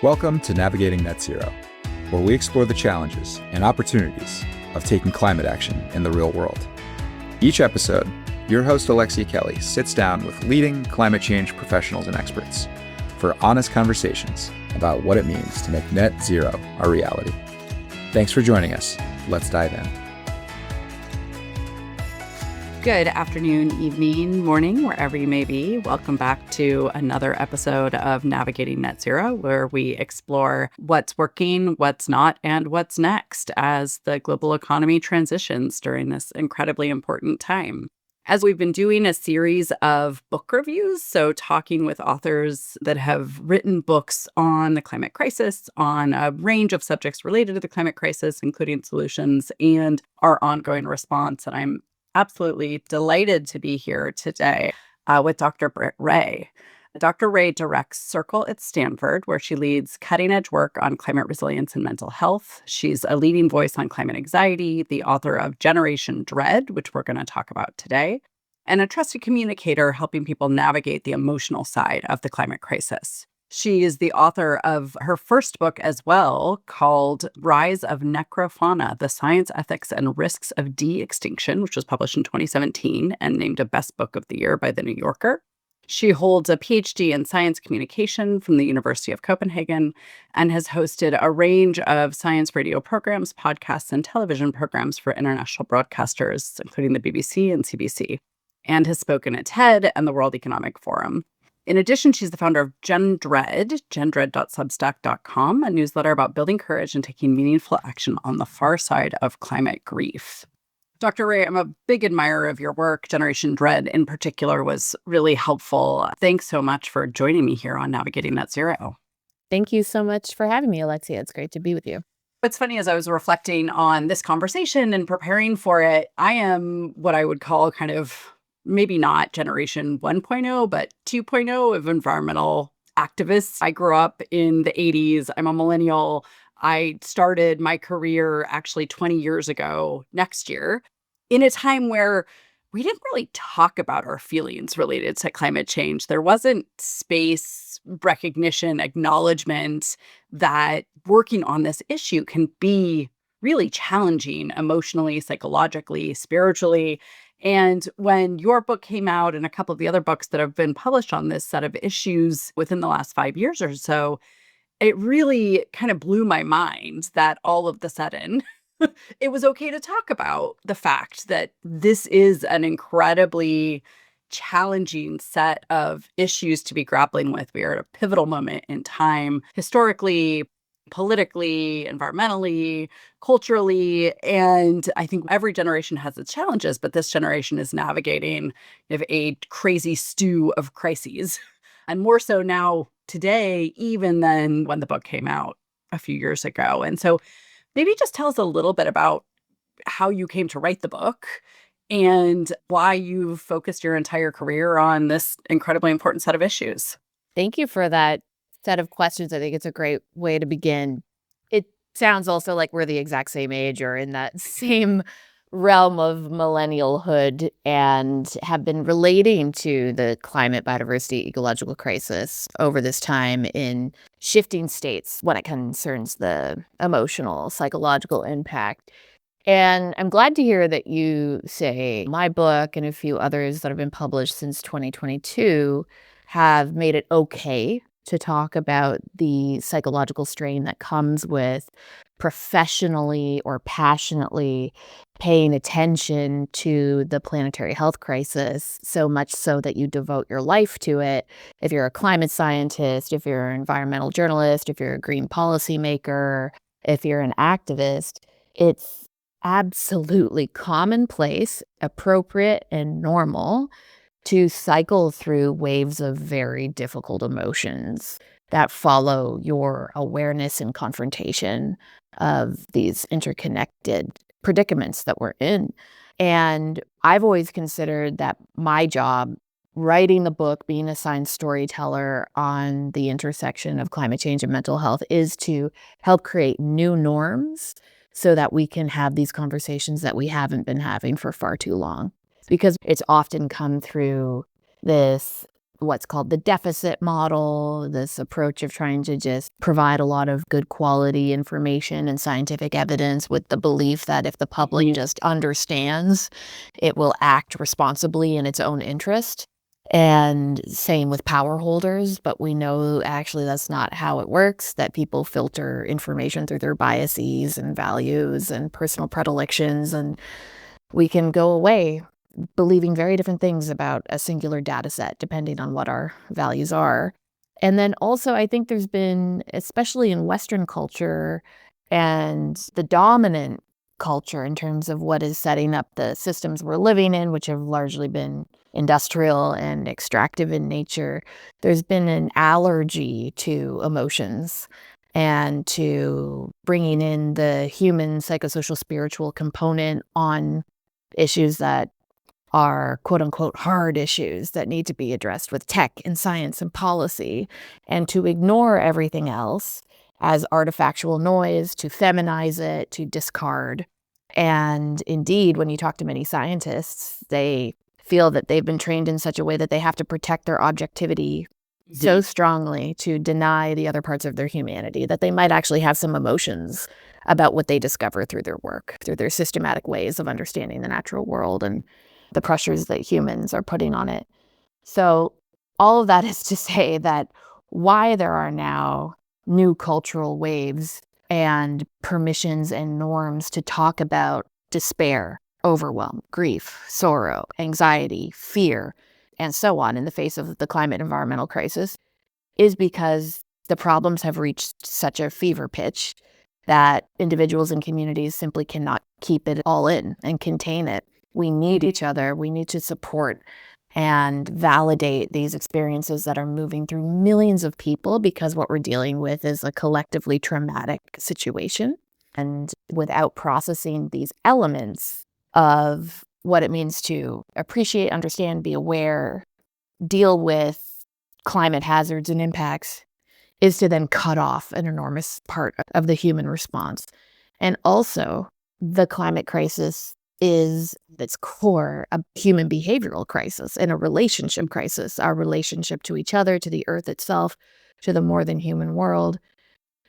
Welcome to Navigating Net Zero, where we explore the challenges and opportunities of taking climate action in the real world. Each episode, your host Alexia Kelly sits down with leading climate change professionals and experts for honest conversations about what it means to make net zero a reality. Thanks for joining us. Let's dive in. Good afternoon, evening, morning, wherever you may be. Welcome back to another episode of Navigating Net Zero, where we explore what's working, what's not, and what's next as the global economy transitions during this incredibly important time. As we've been doing a series of book reviews, so talking with authors that have written books on the climate crisis, on a range of subjects related to the climate crisis, including solutions and our ongoing response. And I'm absolutely delighted to be here today with Dr. Britt Wray. Dr. Wray directs Circle at Stanford, where she leads cutting-edge work on climate resilience and mental health. She's a leading voice on climate anxiety, the author of Generation Dread, which we're going to talk about today, and a trusted communicator helping people navigate the emotional side of the climate crisis. She is the author of her first book as well, called Rise of Necrofauna, The Science, Ethics, and Risks of De-Extinction, which was published in 2017 and named a Best Book of the Year by The New Yorker. She holds a PhD in science communication from the University of Copenhagen and has hosted a range of science radio programs, podcasts, and television programs for international broadcasters, including the BBC and CBC, and has spoken at TED and the World Economic Forum. In addition, she's the founder of GenDread, gendread.substack.com, a newsletter about building courage and taking meaningful action on the far side of climate grief. Dr. Wray, I'm a big admirer of your work. Generation Dread in particular was really helpful. Thanks so much for joining me here on Navigating Net Zero. Thank you so much for having me, Alexia. It's great to be with you. What's funny, as I was reflecting on this conversation and preparing for it, I am what I would call kind of maybe not Generation 1.0, but 2.0 of environmental activists. I grew up in the 80s. I'm a millennial. I started my career actually 20 years ago next year in a time where we didn't really talk about our feelings related to climate change. There wasn't space, recognition, acknowledgement that working on this issue can be really challenging emotionally, psychologically, spiritually. And when your book came out and a couple of the other books that have been published on this set of issues within the last 5 years or so, it really kind of blew my mind that all of the sudden it was okay to talk about the fact that this is an incredibly challenging set of issues to be grappling with. We are at a pivotal moment in time, historically, politically, environmentally, culturally. And I think every generation has its challenges, but this generation is navigating a crazy stew of crises. And more so now today, even than when the book came out a few years ago. And so maybe just tell us a little bit about how you came to write the book and why you've focused your entire career on this incredibly important set of issues. Thank you for that set of questions. I think it's a great way to begin. It sounds also like we're the exact same age or in that same realm of millennialhood and have been relating to the climate, biodiversity, ecological crisis over this time in shifting states when it concerns the emotional, psychological impact. And I'm glad to hear that you say my book and a few others that have been published since 2022 have made it okay to talk about the psychological strain that comes with professionally or passionately paying attention to the planetary health crisis, so much so that you devote your life to it. If you're a climate scientist, if you're an environmental journalist, if you're a green policymaker, if you're an activist, it's absolutely commonplace, appropriate, and normal to cycle through waves of very difficult emotions that follow your awareness and confrontation of these interconnected predicaments that we're in. And I've always considered that my job, writing the book, being a science storyteller on the intersection of climate change and mental health, is to help create new norms so that we can have these conversations that we haven't been having for far too long. Because it's often come through this what's called the deficit model, this approach of trying to just provide a lot of good quality information and scientific evidence with the belief that if the public just understands, it will act responsibly in its own interest. And same with power holders, but we know actually that's not how it works, that people filter information through their biases and values and personal predilections, and we can go away believing very different things about a singular data set, depending on what our values are. And then also, I think there's been, especially in Western culture and the dominant culture in terms of what is setting up the systems we're living in, which have largely been industrial and extractive in nature, there's been an allergy to emotions and to bringing in the human psychosocial spiritual component on issues that are quote unquote hard issues that need to be addressed with tech and science and policy, and to ignore everything else as artifactual noise, to feminize it, to discard. And indeed, when you talk to many scientists, they feel that they've been trained in such a way that they have to protect their objectivity so strongly to deny the other parts of their humanity that they might actually have some emotions about what they discover through their work, through their systematic ways of understanding the natural world and the pressures that humans are putting on it. So all of that is to say that why there are now new cultural waves and permissions and norms to talk about despair, overwhelm, grief, sorrow, anxiety, fear, and so on in the face of the climate environmental crisis is because the problems have reached such a fever pitch that individuals and communities simply cannot keep it all in and contain it. We need each other. We need to support and validate these experiences that are moving through millions of people, because what we're dealing with is a collectively traumatic situation. And without processing these elements of what it means to appreciate, understand, be aware, deal with climate hazards and impacts, is to then cut off an enormous part of the human response. And also, the climate crisis is at its core a human behavioral crisis and a relationship crisis, our relationship to each other, to the earth itself, to the more than human world.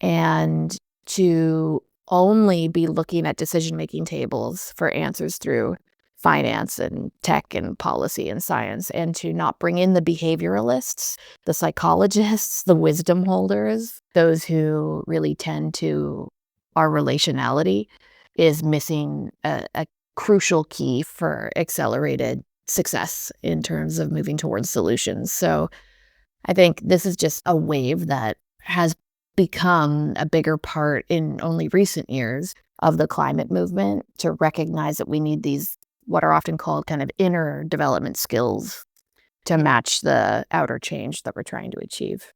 And to only be looking at decision-making tables for answers through finance and tech and policy and science, and to not bring in the behavioralists, the psychologists, the wisdom holders, those who really tend to our relationality, is missing a crucial key for accelerated success in terms of moving towards solutions. So I think this is just a wave that has become a bigger part in only recent years of the climate movement, to recognize that we need these, what are often called kind of inner development skills, to match the outer change that we're trying to achieve.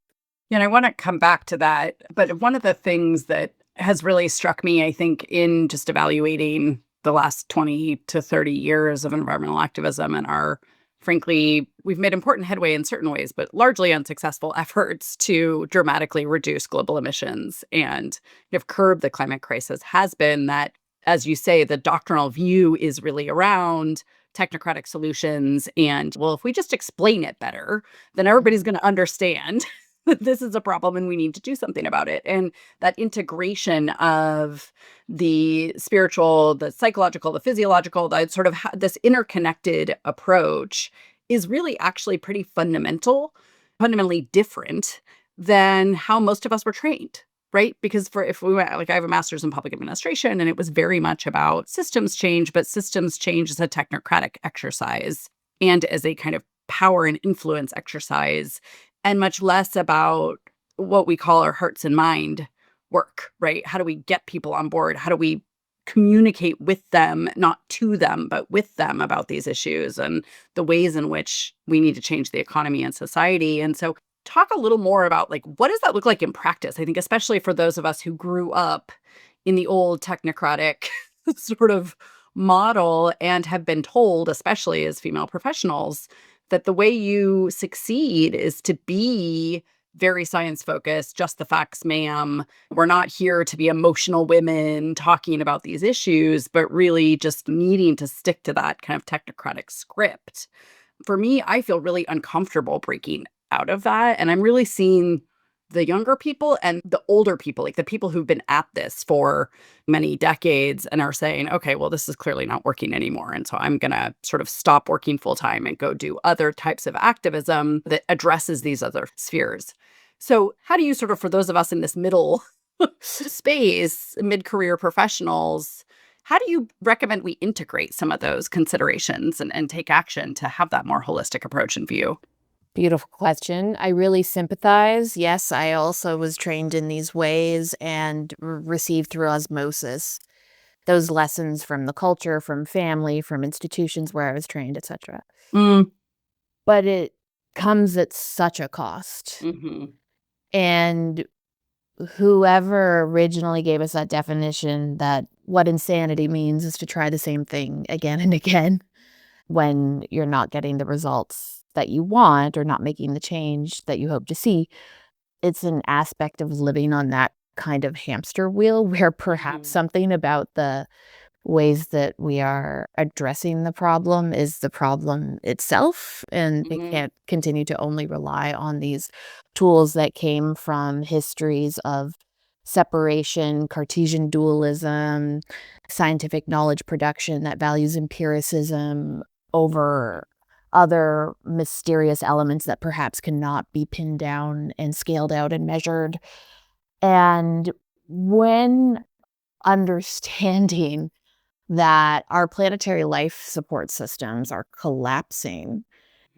Yeah, and I want to come back to that. But one of the things that has really struck me, I think, in just evaluating the last 20 to 30 years of environmental activism and our, frankly, we've made important headway in certain ways, but largely unsuccessful efforts to dramatically reduce global emissions and curb the climate crisis, has been that, as you say, the doctrinal view is really around technocratic solutions. And, well, if we just explain it better, then everybody's going to understand that this is a problem and we need to do something about it. And that integration of the spiritual, the psychological, the physiological, that sort of this interconnected approach is really actually pretty fundamentally different than how most of us were trained. Right? Because if we went, like, I have a master's in public administration, and it was very much about systems change, but systems change as a technocratic exercise and as a kind of power and influence exercise, and much less about what we call our hearts and mind work, right? How do we get people on board? How do we communicate with them, not to them, but with them about these issues and the ways in which we need to change the economy and society? And so talk a little more about, like, what does that look like in practice? I think especially for those of us who grew up in the old technocratic sort of model and have been told, especially as female professionals, that the way you succeed is to be very science focused, just the facts, ma'am. We're not here to be emotional women talking about these issues, but really just needing to stick to that kind of technocratic script. for me, I feel really uncomfortable breaking out of that. And I'm really seeing the younger people and the older people, like the people who've been at this for many decades and are saying, okay, well, this is clearly not working anymore. And so I'm going to sort of stop working full time and go do other types of activism that addresses these other spheres. So, how do you sort of, for those of us in this middle space, mid-career professionals, how do you recommend we integrate some of those considerations and take action to have that more holistic approach and view? Beautiful question. I really sympathize. Yes, I also was trained in these ways and received through osmosis those lessons from the culture, from family, from institutions where I was trained, etc. Mm, But it comes at such a cost. hmm And whoever originally gave us that definition that what insanity means is to try the same thing again and again when you're not getting the results that you want or not making the change that you hope to see. It's an aspect of living on that kind of hamster wheel where perhaps something about the ways that we are addressing the problem is the problem itself, and it can't continue to only rely on these tools that came from histories of separation, Cartesian dualism, scientific knowledge production that values empiricism over other mysterious elements that perhaps cannot be pinned down and scaled out and measured. And when understanding that our planetary life support systems are collapsing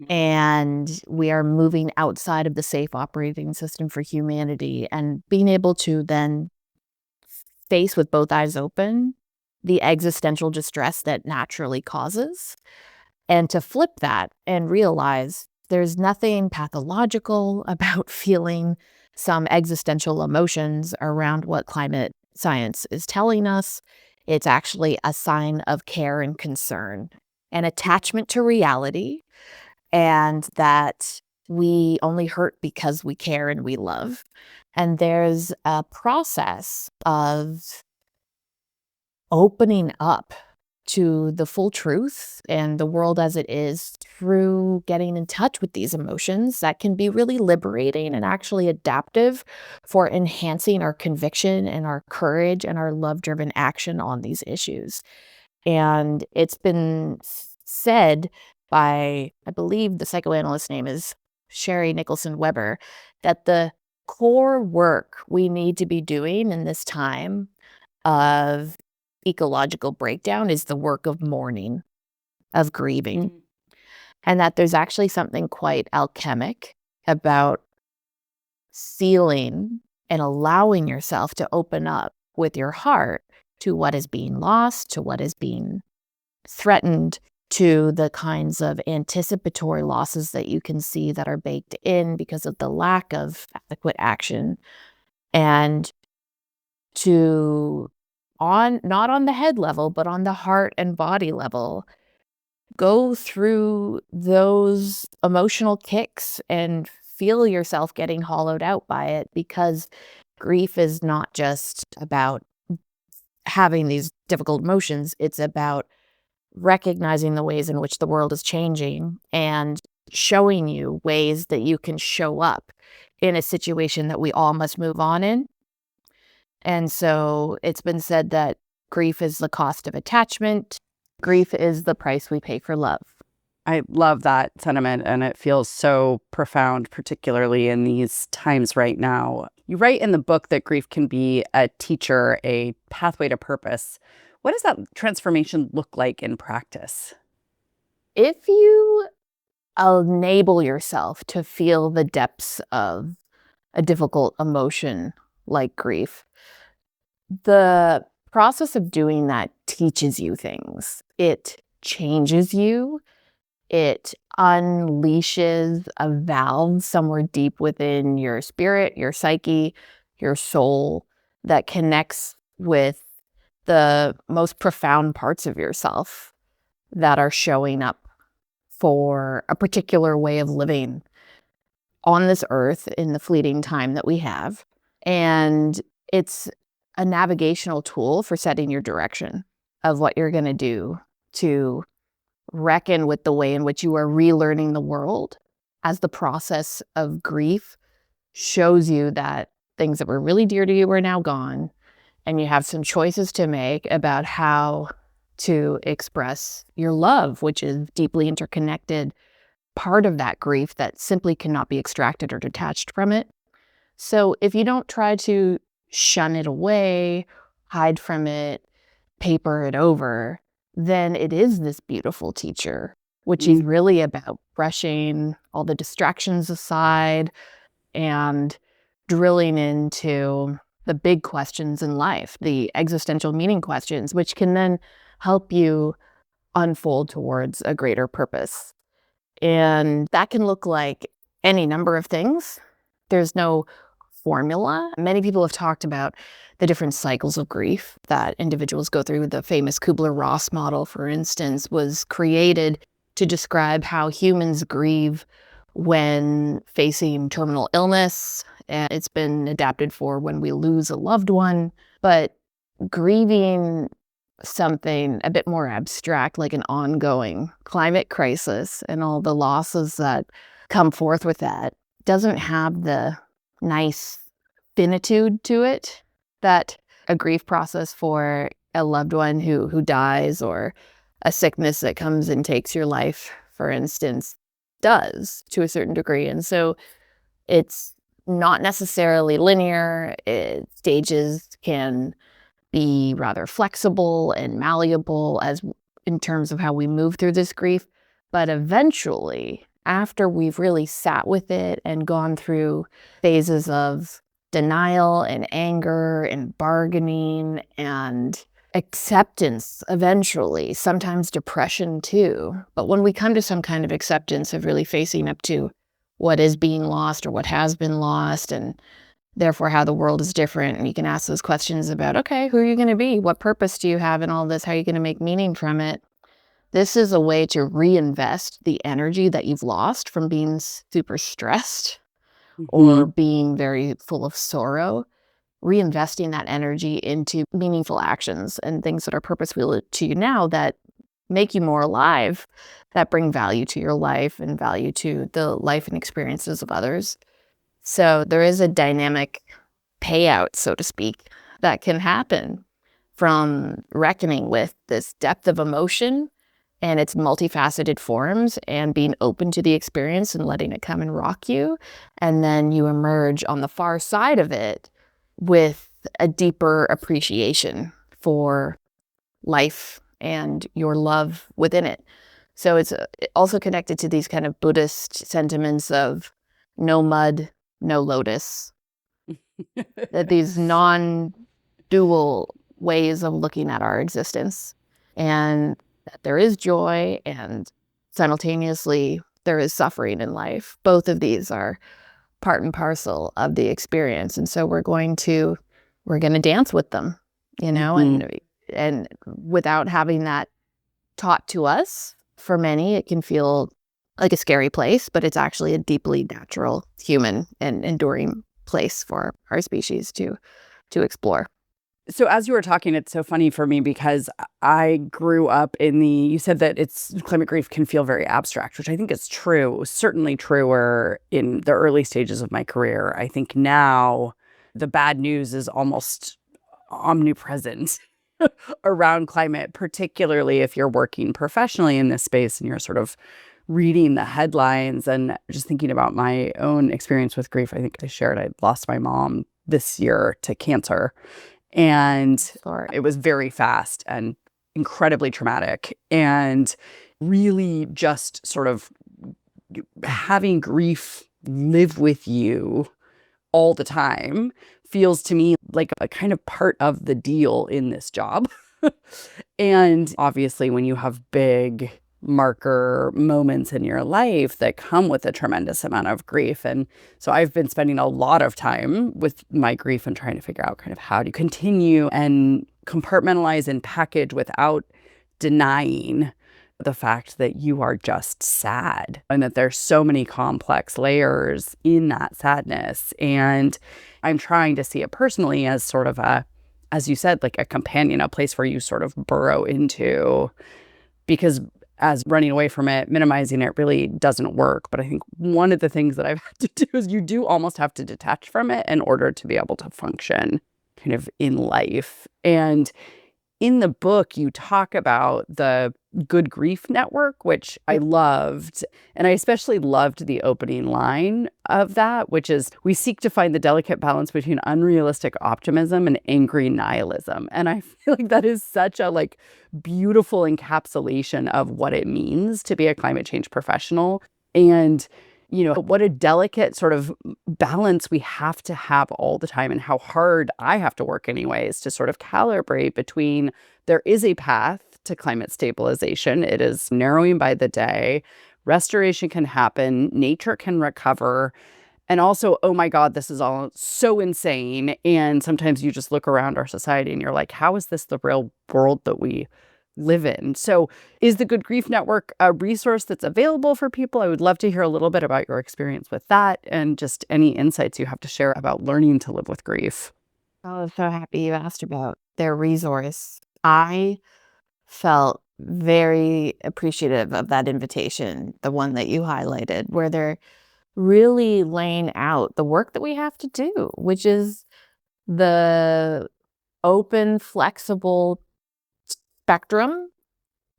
and we are moving outside of the safe operating system for humanity, and being able to then face with both eyes open the existential distress that naturally causes, and to flip that and realize there's nothing pathological about feeling some existential emotions around what climate science is telling us. It's actually a sign of care and concern and attachment to reality, and that we only hurt because we care and we love. And there's a process of opening up to the full truth and the world as it is through getting in touch with these emotions that can be really liberating and actually adaptive for enhancing our conviction and our courage and our love-driven action on these issues. And it's been said by, I believe the psychoanalyst name is Sherry Nicholson Weber, that the core work we need to be doing in this time of ecological breakdown is the work of mourning, of grieving, and that there's actually something quite alchemic about feeling and allowing yourself to open up with your heart to what is being lost, to what is being threatened, to the kinds of anticipatory losses that you can see that are baked in because of the lack of adequate action, and to not on the head level, but on the heart and body level, go through those emotional kicks and feel yourself getting hollowed out by it, because grief is not just about having these difficult emotions. It's about recognizing the ways in which the world is changing and showing you ways that you can show up in a situation that we all must move on in. And so it's been said that grief is the cost of attachment. Grief is the price we pay for love. I love that sentiment, and it feels so profound, particularly in these times right now. You write in the book that grief can be a teacher, a pathway to purpose. What does that transformation look like in practice? If you enable yourself to feel the depths of a difficult emotion like grief, the process of doing that teaches you things. It changes you. It unleashes a valve somewhere deep within your spirit, your psyche, your soul that connects with the most profound parts of yourself that are showing up for a particular way of living on this earth in the fleeting time that we have. And it's a navigational tool for setting your direction of what you're going to do to reckon with the way in which you are relearning the world as the process of grief shows you that things that were really dear to you are now gone, and you have some choices to make about how to express your love, which is deeply interconnected part of that grief that simply cannot be extracted or detached from it. So if you don't try to shun it away, hide from it, paper it over, then it is this beautiful teacher, which is really about brushing all the distractions aside and drilling into the big questions in life, the existential meaning questions, which can then help you unfold towards a greater purpose. And that can look like any number of things. There's no formula. Many people have talked about the different cycles of grief that individuals go through. The famous Kubler-Ross model, for instance, was created to describe how humans grieve when facing terminal illness. And it's been adapted for when we lose a loved one. But grieving something a bit more abstract, like an ongoing climate crisis and all the losses that come forth with that, doesn't have the nice finitude to it that a grief process for a loved one who dies, or a sickness that comes and takes your life, for instance, does to a certain degree. And so it's not necessarily linear. Stages can be rather flexible and malleable as in terms of how we move through this grief. But eventually, after we've really sat with it and gone through phases of denial and anger and bargaining and acceptance, eventually, sometimes depression too. But when we come to some kind of acceptance of really facing up to what is being lost or what has been lost, and therefore how the world is different, and you can ask those questions about, okay, who are you going to be? What purpose do you have in all this? How are you going to make meaning from it? This is a way to reinvest the energy that you've lost from being super stressed or being very full of sorrow, reinvesting that energy into meaningful actions and things that are purposeful to you now that make you more alive, that bring value to your life and value to the life and experiences of others. So there is a dynamic payout, so to speak, that can happen from reckoning with this depth of emotion and its multifaceted forms, and being open to the experience and letting it come and rock you. And then you emerge on the far side of it with a deeper appreciation for life and your love within it. So it's also connected to these kind of Buddhist sentiments of no mud, no lotus. That these non-dual ways of looking at our existence, and that there is joy and simultaneously there is suffering in life. Both of these are part and parcel of the experience. And so we're going to dance with them, and without having that taught to us, for many, it can feel like a scary place, but it's actually a deeply natural, human, and enduring place for our species to explore. So as you were talking, it's so funny for me because I grew up you said that climate grief can feel very abstract, which I think is true, certainly truer in the early stages of my career. I think now the bad news is almost omnipresent around climate, particularly if you're working professionally in this space and you're sort of reading the headlines. And just thinking about my own experience with grief, I think I shared I lost my mom this year to cancer. And it was very fast and incredibly traumatic. And really just sort of having grief live with you all the time feels to me like a kind of part of the deal in this job. And obviously, when you have big marker moments in your life that come with a tremendous amount of grief. And so I've been spending a lot of time with my grief and trying to figure out kind of how to continue and compartmentalize and package without denying the fact that you are just sad and that there's so many complex layers in that sadness. And I'm trying to see it personally as sort of as you said, like a companion, a place where you sort of burrow into, because as running away from it, minimizing it really doesn't work. But I think one of the things that I've had to do is you do almost have to detach from it in order to be able to function kind of in life. And in the book, you talk about the Good Grief Network, which I loved. And I especially loved the opening line of that, which is, we seek to find the delicate balance between unrealistic optimism and angry nihilism. And I feel like that is such a beautiful encapsulation of what it means to be a climate change professional. And what a delicate sort of balance we have to have all the time, and how hard I have to work anyways to sort of calibrate between there is a path to climate stabilization. It is narrowing by the day. Restoration can happen. Nature can recover. And also, oh my God, this is all so insane. And sometimes you just look around our society and you're like, how is this the real world that we live in? So is the Good Grief Network a resource that's available for people? I would love to hear a little bit about your experience with that and just any insights you have to share about learning to live with grief. Oh, I'm so happy you asked about their resource. I felt very appreciative of that invitation, the one that you highlighted, where they're really laying out the work that we have to do, which is the open, flexible spectrum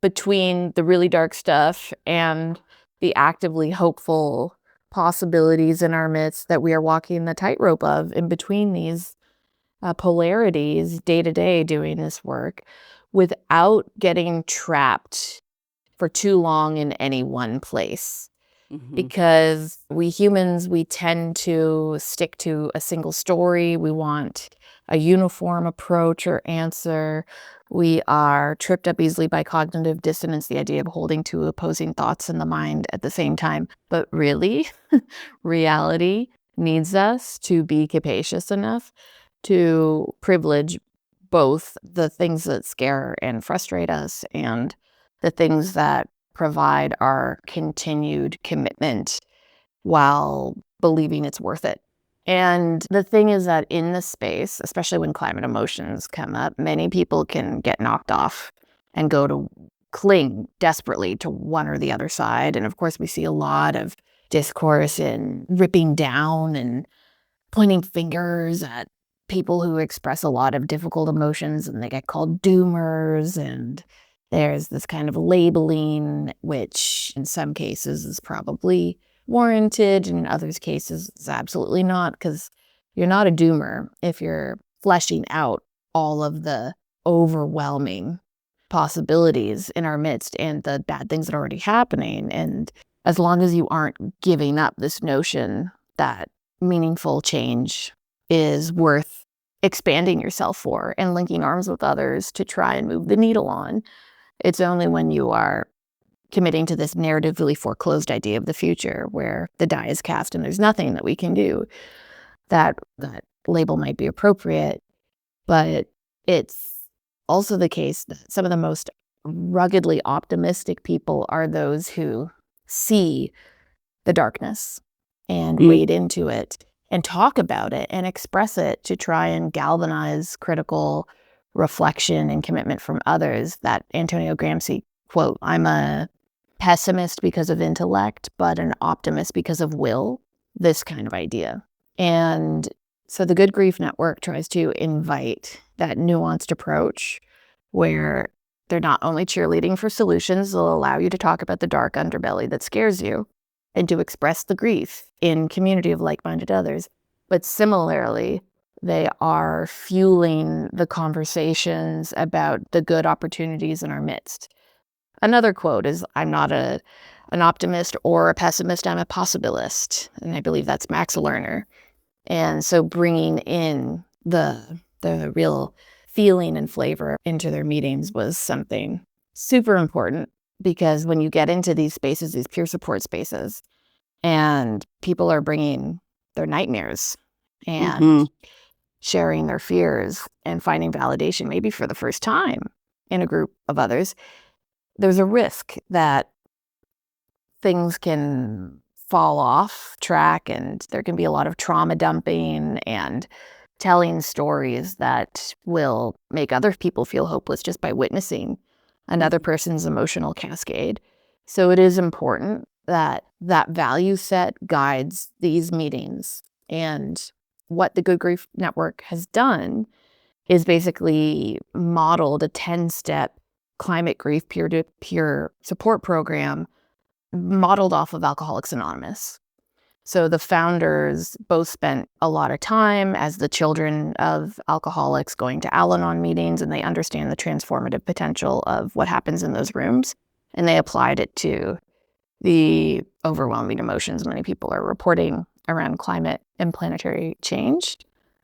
between the really dark stuff and the actively hopeful possibilities in our midst that we are walking the tightrope of in between these polarities day to day doing this work without getting trapped for too long in any one place. Because we humans, we tend to stick to a single story. We want a uniform approach or answer. We are tripped up easily by cognitive dissonance, the idea of holding two opposing thoughts in the mind at the same time. But really, reality needs us to be capacious enough to privilege both the things that scare and frustrate us and the things that provide our continued commitment while believing it's worth it. And the thing is that in this space, especially when climate emotions come up, many people can get knocked off and go to cling desperately to one or the other side. And of course, we see a lot of discourse in ripping down and pointing fingers at people who express a lot of difficult emotions, and they get called doomers, and there's this kind of labeling, which in some cases is probably warranted, in others cases it's absolutely not, because you're not a doomer if you're fleshing out all of the overwhelming possibilities in our midst and the bad things that are already happening. And as long as you aren't giving up this notion that meaningful change is worth expanding yourself for and linking arms with others to try and move the needle on, it's only when you are committing to this narratively foreclosed idea of the future where the die is cast and there's nothing that we can do that label might be appropriate. But it's also the case that some of the most ruggedly optimistic people are those who see the darkness and wade into it and talk about it and express it to try and galvanize critical reflection and commitment from others. That Antonio Gramsci quote, "I'm a pessimist because of intellect, but an optimist because of will," this kind of idea. And so the Good Grief Network tries to invite that nuanced approach where they're not only cheerleading for solutions, they'll allow you to talk about the dark underbelly that scares you and to express the grief in community of like-minded others. But similarly, they are fueling the conversations about the good opportunities in our midst. Another quote is, "I'm not an optimist or a pessimist, I'm a possibilist." And I believe that's Max Lerner. And so bringing in the real feeling and flavor into their meetings was something super important, because when you get into these spaces, these peer support spaces, and people are bringing their nightmares and sharing their fears and finding validation, maybe for the first time in a group of others, there's a risk that things can fall off track and there can be a lot of trauma dumping and telling stories that will make other people feel hopeless just by witnessing another person's emotional cascade. So it is important that that value set guides these meetings. And what the Good Grief Network has done is basically modeled a 10-step climate grief peer-to-peer support program modeled off of Alcoholics Anonymous. So the founders both spent a lot of time as the children of alcoholics going to Al-Anon meetings, and they understand the transformative potential of what happens in those rooms. And they applied it to the overwhelming emotions many people are reporting around climate and planetary change.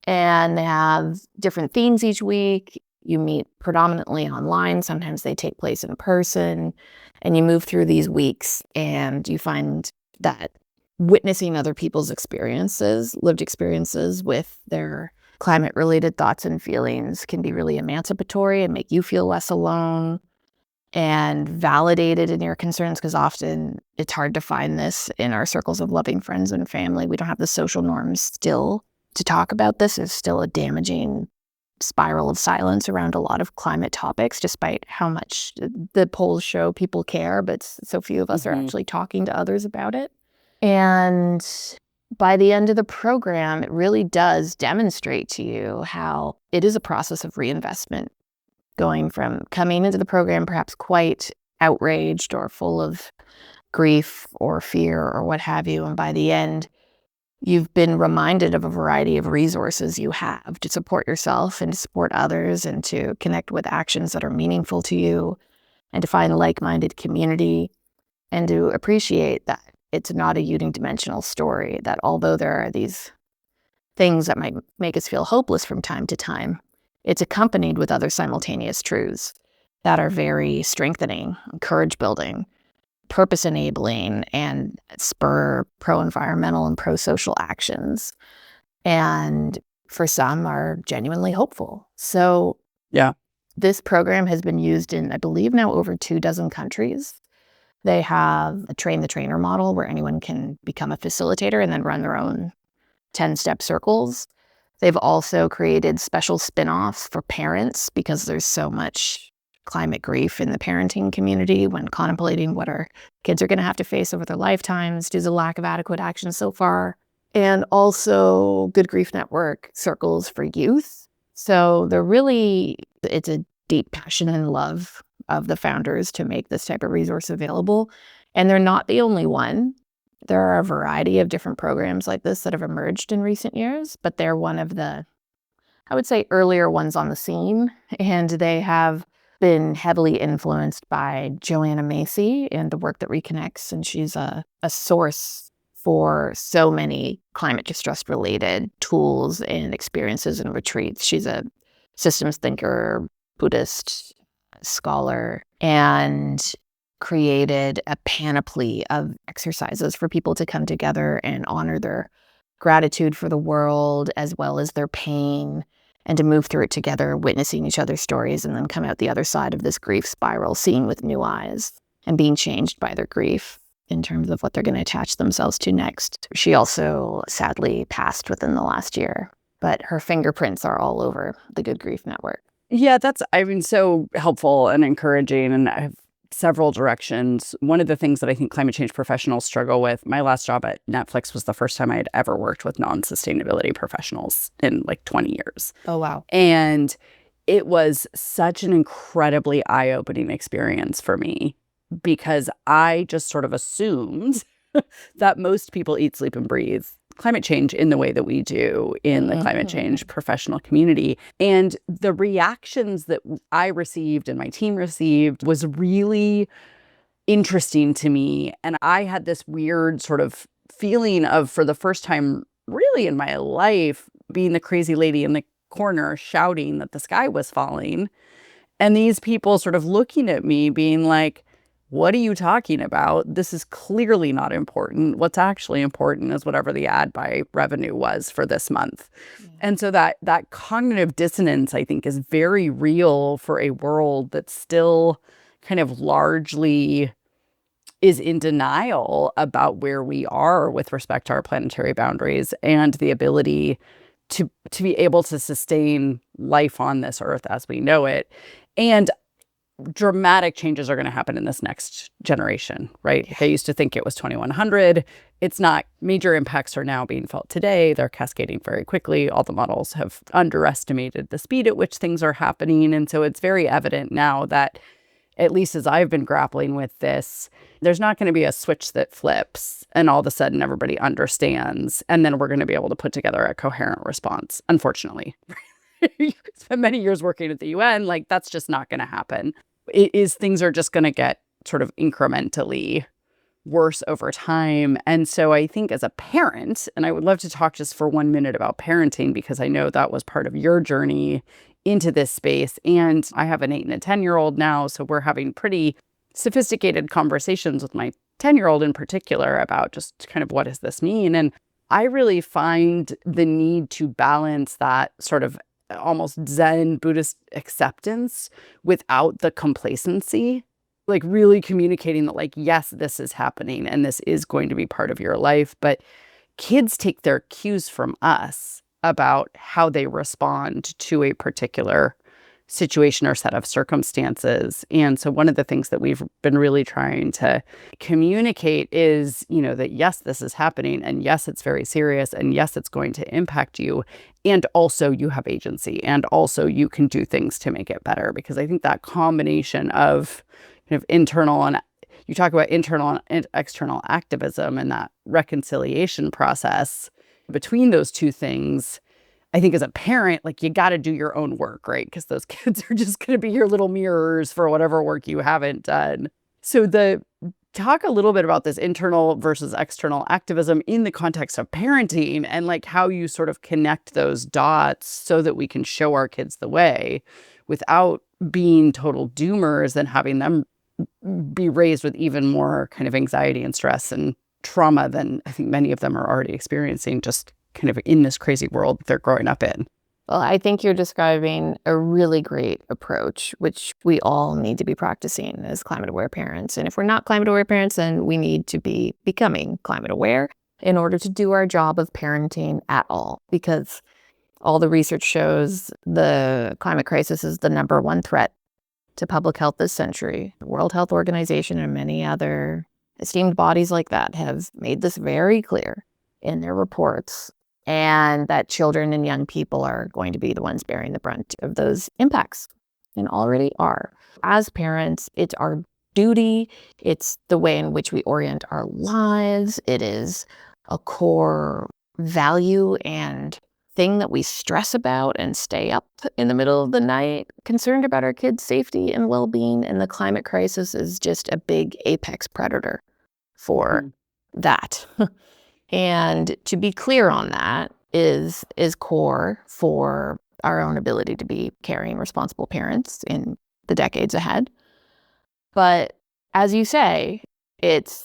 And they have different themes each week. You meet predominantly online. Sometimes they take place in person. And you move through these weeks and you find that witnessing other people's experiences, lived experiences with their climate-related thoughts and feelings can be really emancipatory and make you feel less alone and validated in your concerns, because often it's hard to find this in our circles of loving friends and family. We don't have the social norms still to talk about this. There's still a damaging spiral of silence around a lot of climate topics, despite how much the polls show people care, but so few of us are actually talking to others about it. And by the end of the program, it really does demonstrate to you how it is a process of reinvestment, going from coming into the program perhaps quite outraged or full of grief or fear or what have you. And by the end, you've been reminded of a variety of resources you have to support yourself and to support others and to connect with actions that are meaningful to you and to find like-minded community and to appreciate that it's not a unidimensional story, that although there are these things that might make us feel hopeless from time to time, it's accompanied with other simultaneous truths that are very strengthening, courage-building, purpose-enabling, and spur pro-environmental and pro-social actions. And for some are genuinely hopeful. So Yeah. this program has been used in, I believe, now over 24 countries. They have a train the trainer model where anyone can become a facilitator and then run their own 10-step circles. They've also created special spin-offs for parents because there's so much climate grief in the parenting community when contemplating what our kids are going to have to face over their lifetimes due to the lack of adequate action so far. And also Good Grief Network circles for youth. So it's a deep passion and love of the founders to make this type of resource available. And they're not the only one. There are a variety of different programs like this that have emerged in recent years, but they're one of the, I would say, earlier ones on the scene. And they have been heavily influenced by Joanna Macy and the work that reconnects. And she's a source for so many climate distress-related tools and experiences and retreats. She's a systems thinker, Buddhist scholar, and created a panoply of exercises for people to come together and honor their gratitude for the world as well as their pain, and to move through it together, witnessing each other's stories, and then come out the other side of this grief spiral, seeing with new eyes and being changed by their grief in terms of what they're going to attach themselves to next. She also sadly passed within the last year, but her fingerprints are all over the Good Grief Network. Yeah, that's, so helpful and encouraging. And I have several directions. One of the things that I think climate change professionals struggle with, my last job at Netflix was the first time I had ever worked with non-sustainability professionals in like 20 years. Oh, wow. And it was such an incredibly eye-opening experience for me because I just sort of assumed that most people eat, sleep, and breathe climate change in the way that we do in the climate change professional community. And the reactions that I received and my team received was really interesting to me. And I had this weird sort of feeling of, for the first time really in my life, being the crazy lady in the corner shouting that the sky was falling. And these people sort of looking at me being like, what are you talking about? This is clearly not important. What's actually important is whatever the ad buy revenue was for this month. And so that cognitive dissonance, I think, is very real for a world that still kind of largely is in denial about where we are with respect to our planetary boundaries and the ability to be able to sustain life on this earth as we know it. And dramatic changes are going to happen in this next generation, right? Like I used to think it was 2100. It's not. Major impacts are now being felt today. They're cascading very quickly. All the models have underestimated the speed at which things are happening. And so it's very evident now that, at least as I've been grappling with this, there's not going to be a switch that flips and all of a sudden everybody understands. And then we're going to be able to put together a coherent response, unfortunately. You spent many years working at the UN, like that's just not going to happen. Things are just going to get sort of incrementally worse over time. And so I think as a parent, and I would love to talk just for 1 minute about parenting, because I know that was part of your journey into this space. And I have an 8 and a 10-year-old now, so we're having pretty sophisticated conversations with my 10-year-old in particular about just kind of what does this mean? And I really find the need to balance that sort of almost Zen Buddhist acceptance without the complacency, like really communicating that, like, yes, this is happening and this is going to be part of your life. But kids take their cues from us about how they respond to a particular situation or set of circumstances. And so one of the things that we've been really trying to communicate is, that yes, this is happening, and yes, it's very serious, and yes, it's going to impact you. And also you have agency, and also you can do things to make it better. Because I think that combination of kind of internal and you talk about internal and external activism and that reconciliation process between those two things, I think as a parent, like you got to do your own work, right? Because those kids are just going to be your little mirrors for whatever work you haven't done. So talk a little bit about this internal versus external activism in the context of parenting, and like how you sort of connect those dots so that we can show our kids the way without being total doomers and having them be raised with even more kind of anxiety and stress and trauma than I think many of them are already experiencing just kind of in this crazy world they're growing up in. Well, I think you're describing a really great approach, which we all need to be practicing as climate-aware parents. And if we're not climate-aware parents, then we need to be becoming climate-aware in order to do our job of parenting at all. Because all the research shows the climate crisis is the #1 threat to public health this century. The World Health Organization and many other esteemed bodies like that have made this very clear in their reports, and that children and young people are going to be the ones bearing the brunt of those impacts and already are. As parents, it's our duty. It's the way in which we orient our lives. It is a core value and thing that we stress about and stay up in the middle of the night concerned about our kids' safety and well-being. And the climate crisis is just a big apex predator for that. And to be clear on that is core for our own ability to be caring, responsible parents in the decades ahead. But as you say, it's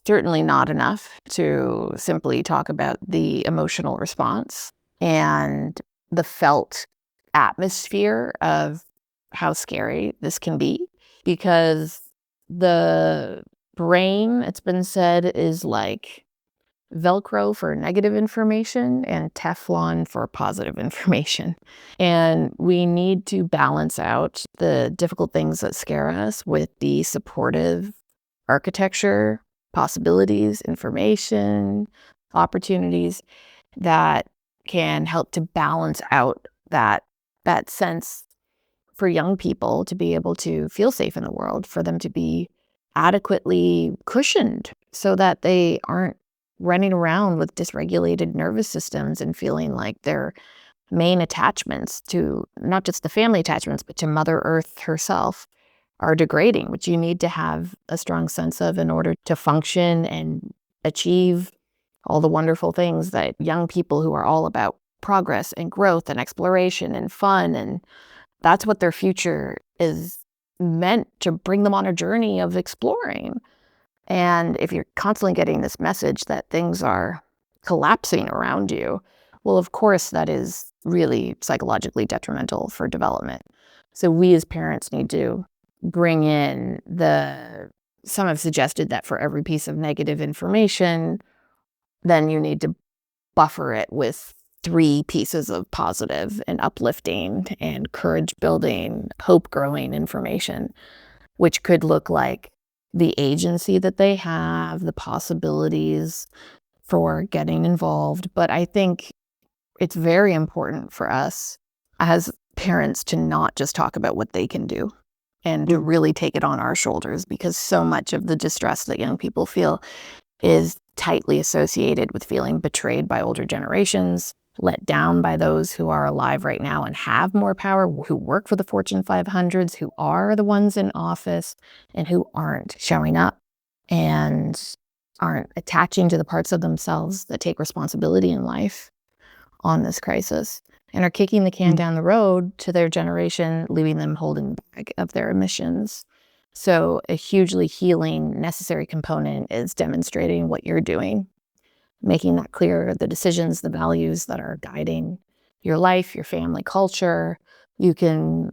certainly not enough to simply talk about the emotional response and the felt atmosphere of how scary this can be, because the brain, it's been said, is like Velcro for negative information and Teflon for positive information. And we need to balance out the difficult things that scare us with the supportive architecture, possibilities, information, opportunities that can help to balance out that sense for young people to be able to feel safe in the world, for them to be adequately cushioned so that they aren't running around with dysregulated nervous systems and feeling like their main attachments to not just the family attachments, but to Mother Earth herself are degrading, which you need to have a strong sense of in order to function and achieve all the wonderful things that young people who are all about progress and growth and exploration and fun, and that's what their future is meant to bring them on a journey of exploring. And if you're constantly getting this message that things are collapsing around you, well, of course, that is really psychologically detrimental for development. So we as parents need to bring in some have suggested that for every piece of negative information, then you need to buffer it with three pieces of positive and uplifting and courage building, hope growing information, which could look like the agency that they have, the possibilities for getting involved. But I think it's very important for us as parents to not just talk about what they can do and to really take it on our shoulders, because so much of the distress that young people feel is tightly associated with feeling betrayed by older generations, let down by those who are alive right now and have more power, who work for the Fortune 500s, who are the ones in office, and who aren't showing up and aren't attaching to the parts of themselves that take responsibility in life on this crisis, and are kicking the can down the road to their generation, leaving them holding the bag of their emissions. So a hugely healing, necessary component is demonstrating what you're doing, making that clear, the decisions, the values that are guiding your life, your family culture. You can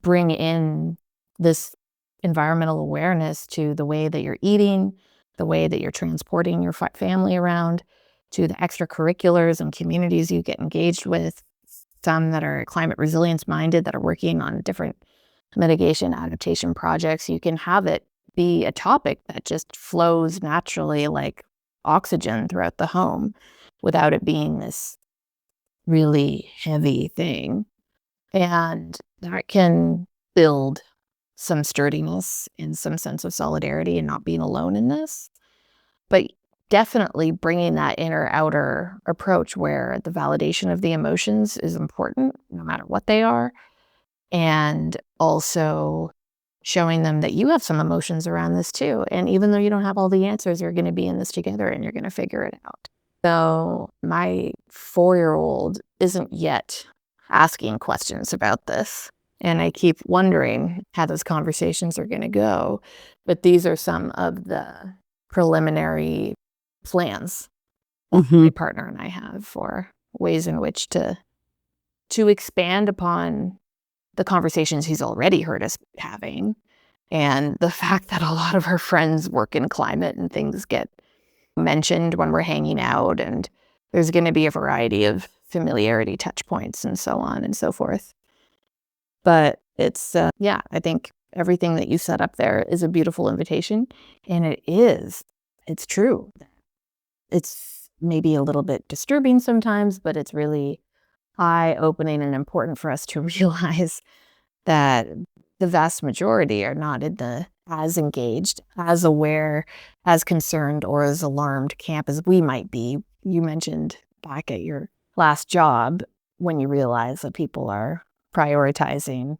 bring in this environmental awareness to the way that you're eating, the way that you're transporting your family around, to the extracurriculars and communities you get engaged with, some that are climate resilience minded, that are working on different mitigation adaptation projects. You can have it be a topic that just flows naturally like oxygen throughout the home without it being this really heavy thing. And that can build some sturdiness and some sense of solidarity and not being alone in this. But definitely bringing that inner-outer approach where the validation of the emotions is important, no matter what they are, and also showing them that you have some emotions around this too. And even though you don't have all the answers, you're going to be in this together and you're going to figure it out. So my 4-year-old isn't yet asking questions about this. And I keep wondering how those conversations are going to go. But these are some of the preliminary plans my partner and I have for ways in which to expand upon the conversations he's already heard us having, and the fact that a lot of her friends work in climate and things get mentioned when we're hanging out, and there's going to be a variety of familiarity touch points and so on and so forth. But it's, I think everything that you set up there is a beautiful invitation, and it's true. It's maybe a little bit disturbing sometimes, but it's really eye-opening and important for us to realize that the vast majority are not in the as engaged, as aware, as concerned, or as alarmed camp as we might be. You mentioned back at your last job when you realize that people are prioritizing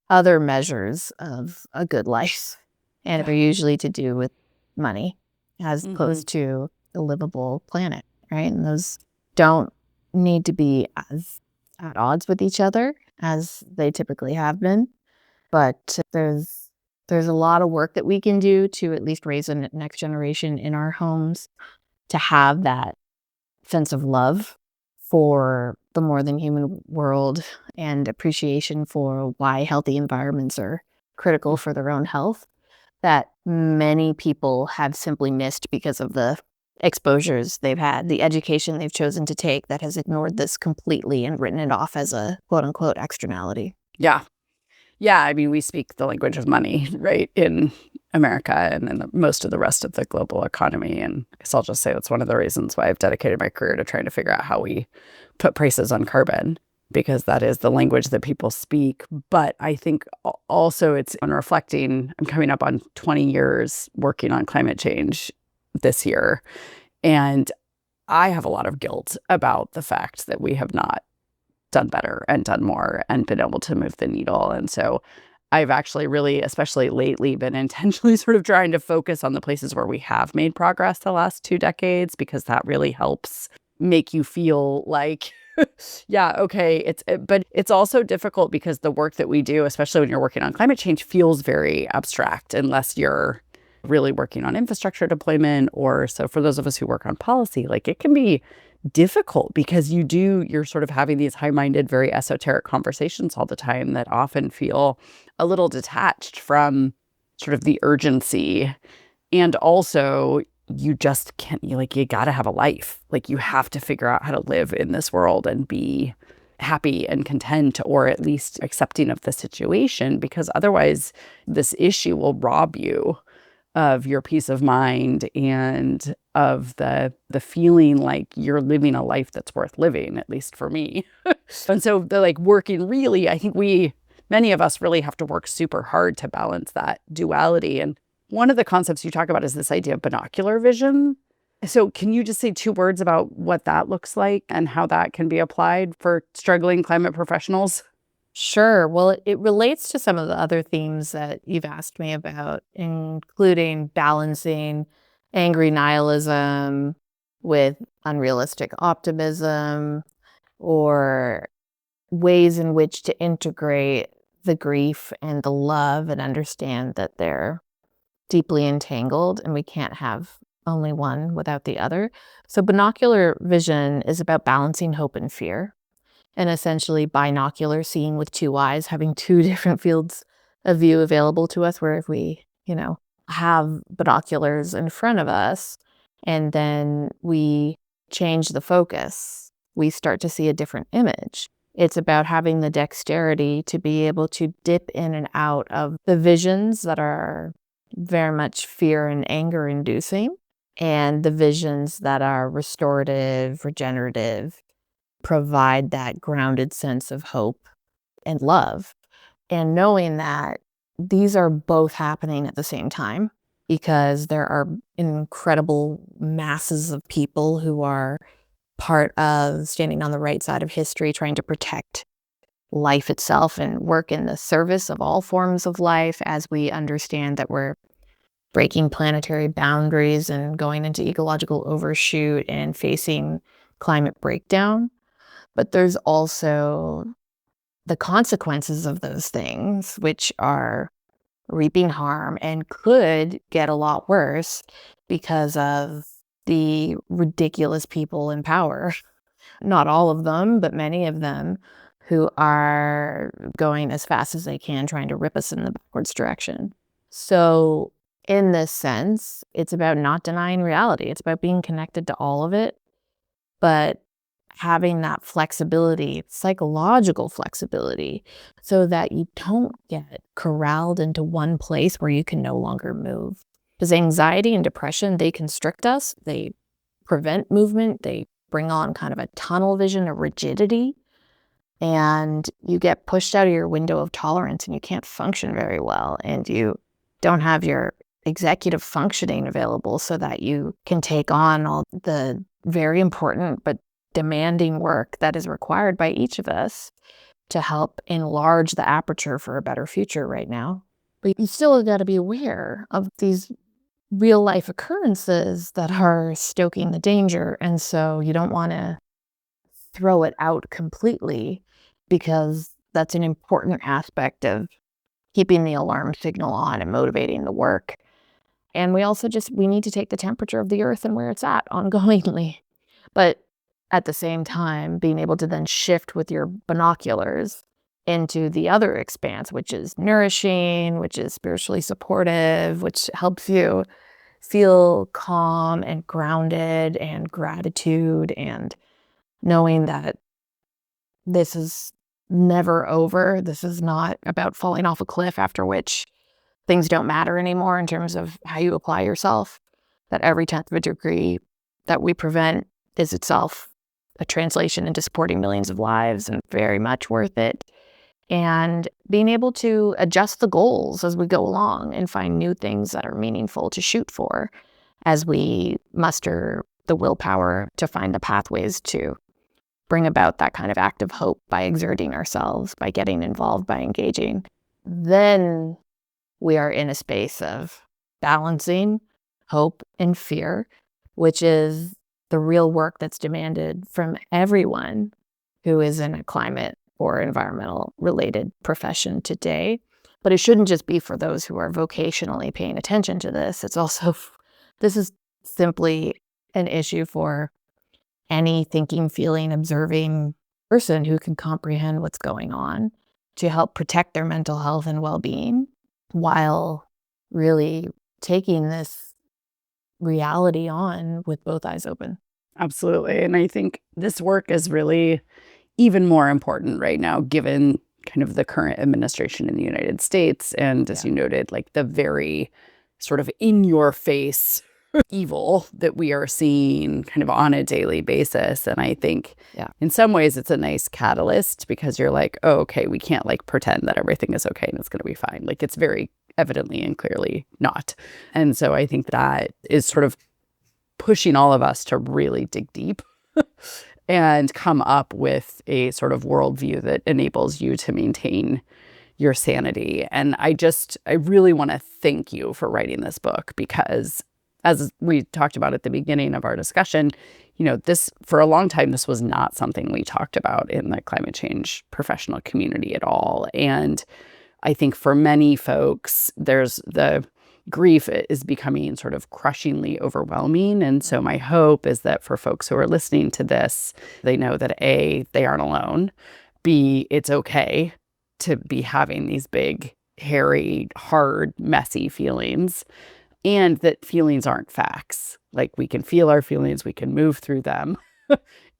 other measures of a good life, and are usually to do with money as opposed to a livable planet, right? And those don't need to be as at odds with each other as they typically have been. But there's a lot of work that we can do to at least raise a next generation in our homes to have that sense of love for the more than human world and appreciation for why healthy environments are critical for their own health, that many people have simply missed because of the exposures they've had, the education they've chosen to take that has ignored this completely and written it off as a quote unquote externality. Yeah. Yeah. I mean, we speak the language of money, right, in America and in most of the rest of the global economy. And I guess I'll just say that's one of the reasons why I've dedicated my career to trying to figure out how we put prices on carbon, because that is the language that people speak. But I think also it's on reflecting, I'm coming up on 20 years working on climate change this year. And I have a lot of guilt about the fact that we have not done better and done more and been able to move the needle. And so I've actually really, especially lately, been intentionally sort of trying to focus on the places where we have made progress the last 2 decades, because that really helps make you feel like, yeah, okay. But it's also difficult because the work that we do, especially when you're working on climate change, feels very abstract unless you're really working on infrastructure deployment. Or so for those of us who work on policy, like it can be difficult because you're sort of having these high-minded, very esoteric conversations all the time that often feel a little detached from sort of the urgency. And also you just can't, you got to have a life. Like, you have to figure out how to live in this world and be happy and content, or at least accepting of the situation, because otherwise this issue will rob you of your peace of mind and of the feeling like you're living a life that's worth living, at least for me. And so they're like working really, I think many of us really have to work super hard to balance that duality. And one of the concepts you talk about is this idea of binocular vision. So can you just say 2 words about what that looks like and how that can be applied for struggling climate professionals? Sure. Well, it relates to some of the other themes that you've asked me about, including balancing angry nihilism with unrealistic optimism, or ways in which to integrate the grief and the love and understand that they're deeply entangled and we can't have only one without the other. So binocular vision is about balancing hope and fear, and essentially binocular, seeing with 2 eyes, having 2 different fields of view available to us, where if we, have binoculars in front of us and then we change the focus, we start to see a different image. It's about having the dexterity to be able to dip in and out of the visions that are very much fear and anger inducing, and the visions that are restorative, regenerative, provide that grounded sense of hope and love. And knowing that these are both happening at the same time, because there are incredible masses of people who are part of standing on the right side of history, trying to protect life itself and work in the service of all forms of life, as we understand that we're breaking planetary boundaries and going into ecological overshoot and facing climate breakdown. But there's also the consequences of those things, which are reaping harm and could get a lot worse because of the ridiculous people in power. Not all of them, but many of them, who are going as fast as they can, trying to rip us in the backwards direction. So in this sense, it's about not denying reality. It's about being connected to all of it, but having that flexibility, psychological flexibility, so that you don't get corralled into one place where you can no longer move. Because anxiety and depression, they constrict us, they prevent movement, they bring on kind of a tunnel vision, a rigidity, and you get pushed out of your window of tolerance and you can't function very well, and you don't have your executive functioning available so that you can take on all the very important but demanding work that is required by each of us to help enlarge the aperture for a better future right now. But you still got to be aware of these real life occurrences that are stoking the danger. And so you don't want to throw it out completely, because that's an important aspect of keeping the alarm signal on and motivating the work. And we also we need to take the temperature of the earth and where it's at ongoingly. But at the same time, being able to then shift with your binoculars into the other expanse, which is nourishing, which is spiritually supportive, which helps you feel calm and grounded and gratitude, and knowing that this is never over. This is not about falling off a cliff after which things don't matter anymore in terms of how you apply yourself, that every 10th of a degree that we prevent is itself a translation into supporting millions of lives, and very much worth it. And being able to adjust the goals as we go along and find new things that are meaningful to shoot for, as we muster the willpower to find the pathways to bring about that kind of act of hope by exerting ourselves, by getting involved, by engaging. Then we are in a space of balancing hope and fear, which is the real work that's demanded from everyone who is in a climate or environmental related profession today. But it shouldn't just be for those who are vocationally paying attention to this. It's also, this is simply an issue for any thinking, feeling, observing person who can comprehend what's going on, to help protect their mental health and well-being, while really taking this reality on with both eyes open. Absolutely. And I think this work is really even more important right now, given kind of the current administration in the United States. And as you noted, like the very sort of in your face evil that we are seeing kind of on a daily basis. And I think in some ways it's a nice catalyst because you're like, oh, okay, we can't like pretend that everything is okay and it's going to be fine. Like it's very evidently and clearly not. And so I think that is sort of pushing all of us to really dig deep and come up with a sort of worldview that enables you to maintain your sanity. And I really want to thank you for writing this book because as we talked about at the beginning of our discussion, this for a long time, this was not something we talked about in the climate change professional community at all. And I think for many folks, there's the grief is becoming sort of crushingly overwhelming. And so my hope is that for folks who are listening to this, they know that A, they aren't alone. B, it's okay to be having these big, hairy, hard, messy feelings. And that feelings aren't facts. Like we can feel our feelings, we can move through them,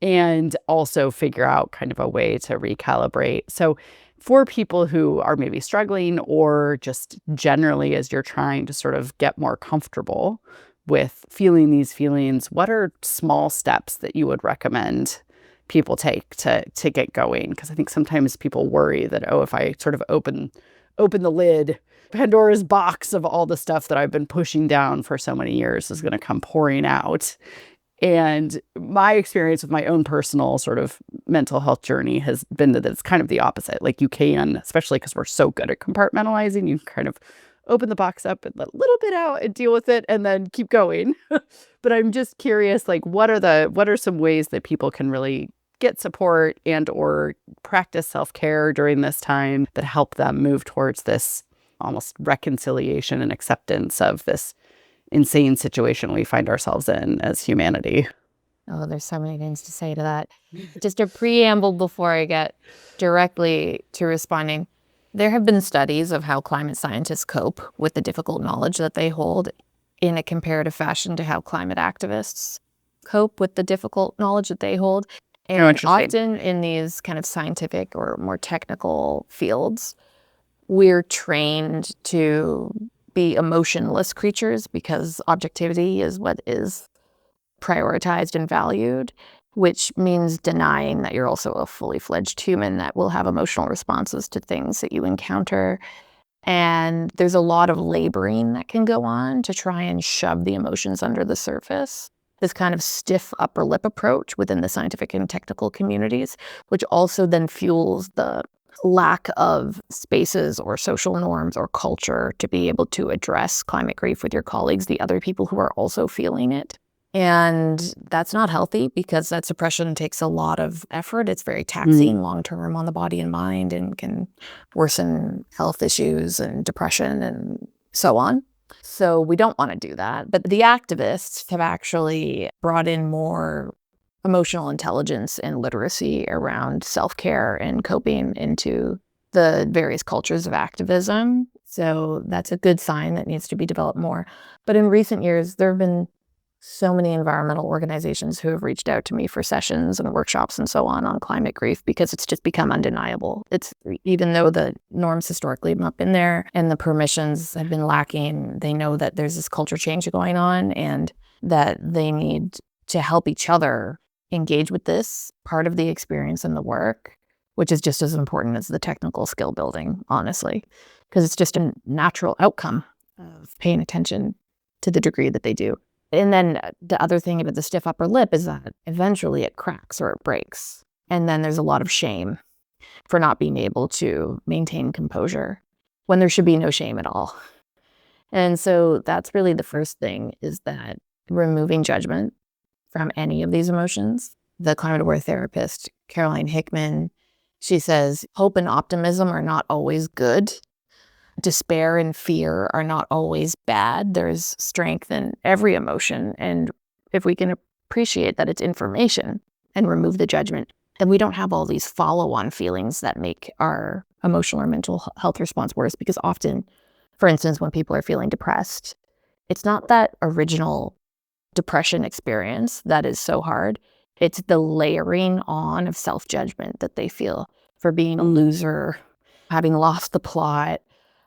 and also figure out kind of a way to recalibrate. So for people who are maybe struggling or just generally as you're trying to sort of get more comfortable with feeling these feelings, what are small steps that you would recommend people take to get going? Because I think sometimes people worry that, oh, if I sort of open the lid, Pandora's box of all the stuff that I've been pushing down for so many years is going to come pouring out. And my experience with my own personal sort of mental health journey has been that it's kind of the opposite. Like you can, especially because we're so good at compartmentalizing, you kind of open the box up and let a little bit out and deal with it and then keep going. But I'm just curious, like what are some ways that people can really get support and or practice self-care during this time that help them move towards this almost reconciliation and acceptance of this insane situation we find ourselves in as humanity? Oh, there's so many things to say to that. Just a preamble before I get directly to responding. There have been studies of how climate scientists cope with the difficult knowledge that they hold in a comparative fashion to how climate activists cope with the difficult knowledge that they hold. And often in these kind of scientific or more technical fields, we're trained to be emotionless creatures because objectivity is what is prioritized and valued, which means denying that you're also a fully fledged human that will have emotional responses to things that you encounter. And there's a lot of laboring that can go on to try and shove the emotions under the surface. This kind of stiff upper lip approach within the scientific and technical communities, which also then fuels the lack of spaces or social norms or culture to be able to address climate grief with your colleagues, the other people who are also feeling it. And that's not healthy because that suppression takes a lot of effort. It's very taxing long-term on the body and mind and can worsen health issues and depression and so on. So we don't want to do that. But the activists have actually brought in more emotional intelligence and literacy around self-care and coping into the various cultures of activism. So that's a good sign that needs to be developed more. But in recent years, there have been so many environmental organizations who have reached out to me for sessions and workshops and so on climate grief because it's just become undeniable. It's even though the norms historically have not been there and the permissions have been lacking, they know that there's this culture change going on and that they need to help each other engage with this part of the experience and the work, which is just as important as the technical skill building, honestly, because it's just a natural outcome of paying attention to the degree that they do. And then the other thing about the stiff upper lip is that eventually it cracks or it breaks. And then there's a lot of shame for not being able to maintain composure when there should be no shame at all. And so that's really the first thing, is that removing judgment from any of these emotions. The climate aware therapist, Caroline Hickman, she says, hope and optimism are not always good. Despair and fear are not always bad. There's strength in every emotion. And if we can appreciate that it's information and remove the judgment, then we don't have all these follow-on feelings that make our emotional or mental health response worse. Because often, for instance, when people are feeling depressed, it's not that original depression experience that is so hard. It's the layering on of self-judgment that they feel for being a loser, having lost the plot.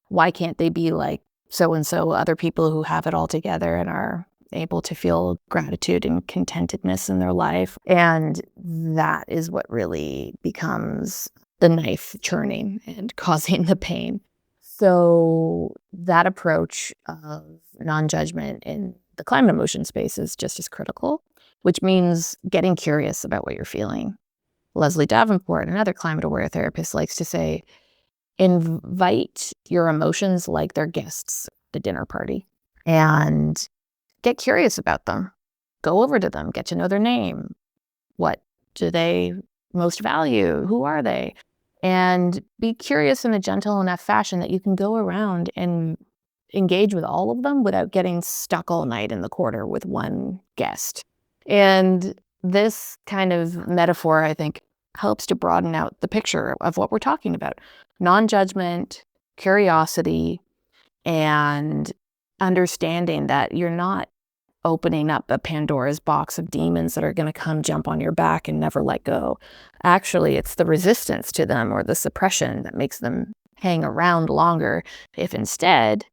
Why can't they be like so-and-so, other people who have it all together and are able to feel gratitude and contentedness in their life? And that is what really becomes the knife churning and causing the pain. So that approach of non-judgment in the climate emotion space is just as critical, which means getting curious about what you're feeling. Leslie Davenport, another climate-aware therapist, likes to say, invite your emotions like they're guests at the dinner party and get curious about them. Go over to them, get to know their name. What do they most value? Who are they? And be curious in a gentle enough fashion that you can go around and engage with all of them without getting stuck all night in the corner with one guest. And this kind of metaphor, I think, helps to broaden out the picture of what we're talking about. Non-judgment, curiosity, and understanding that you're not opening up a Pandora's box of demons that are going to come jump on your back and never let go. Actually, it's the resistance to them or the suppression that makes them hang around longer. If instead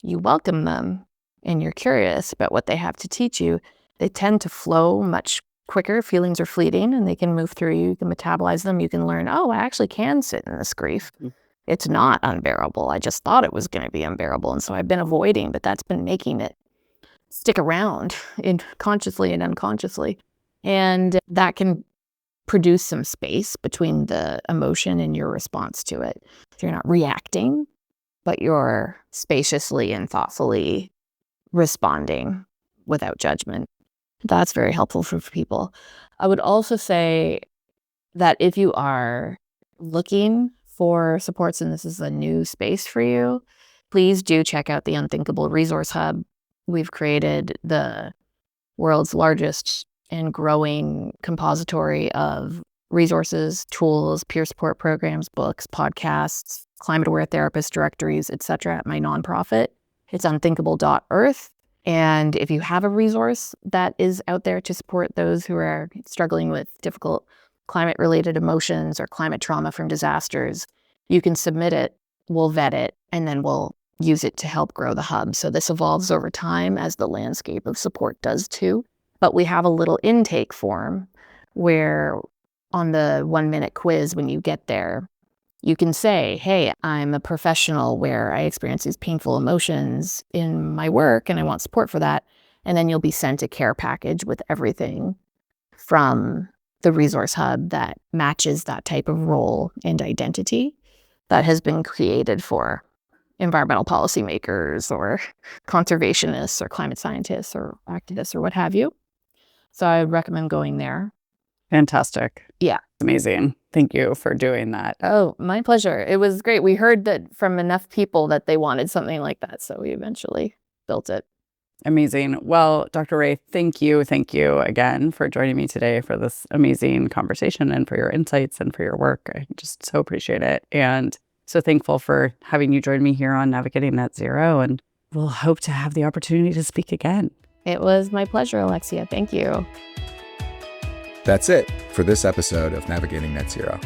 you welcome them and you're curious about what they have to teach you, they tend to flow much quicker. Feelings are fleeting and they can move through you. You can metabolize them. You can learn, oh, I actually can sit in this grief. It's not unbearable. I just thought it was going to be unbearable. And so I've been avoiding, but that's been making it stick around consciously and unconsciously. And that can produce some space between the emotion and your response to it. So you're not reacting, but you're spaciously and thoughtfully responding without judgment. That's very helpful for people. I would also say that if you are looking for supports and this is a new space for you, please do check out the Unthinkable Resource Hub. We've created the world's largest and growing compository of resources, tools, peer support programs, books, podcasts, climate-aware therapist directories, etc. at my nonprofit. It's unthinkable.earth. And if you have a resource that is out there to support those who are struggling with difficult climate-related emotions or climate trauma from disasters, you can submit it, we'll vet it, and then we'll use it to help grow the hub. So this evolves over time as the landscape of support does too. But we have a little intake form where on the 1-minute quiz when you get there, you can say, hey, I'm a professional where I experience these painful emotions in my work and I want support for that. And then you'll be sent a care package with everything from the resource hub that matches that type of role and identity that has been created for environmental policymakers or conservationists or climate scientists or activists or what have you. So I would recommend going there. Fantastic. Yeah. Amazing. Thank you for doing that. Oh, my pleasure. It was great. We heard that from enough people that they wanted something like that. So we eventually built it. Amazing. Well, Dr. Wray, thank you again for joining me today for this amazing conversation and for your insights and for your work. I just so appreciate it. And so thankful for having you join me here on Navigating Net Zero. And we'll hope to have the opportunity to speak again. It was my pleasure, Alexia. Thank you. That's it for this episode of Navigating Net Zero.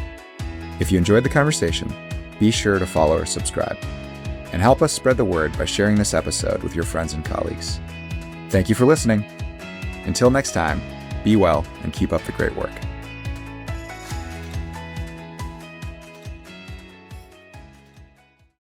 If you enjoyed the conversation, be sure to follow or subscribe, and help us spread the word by sharing this episode with your friends and colleagues. Thank you for listening. Until next time, be well and keep up the great work.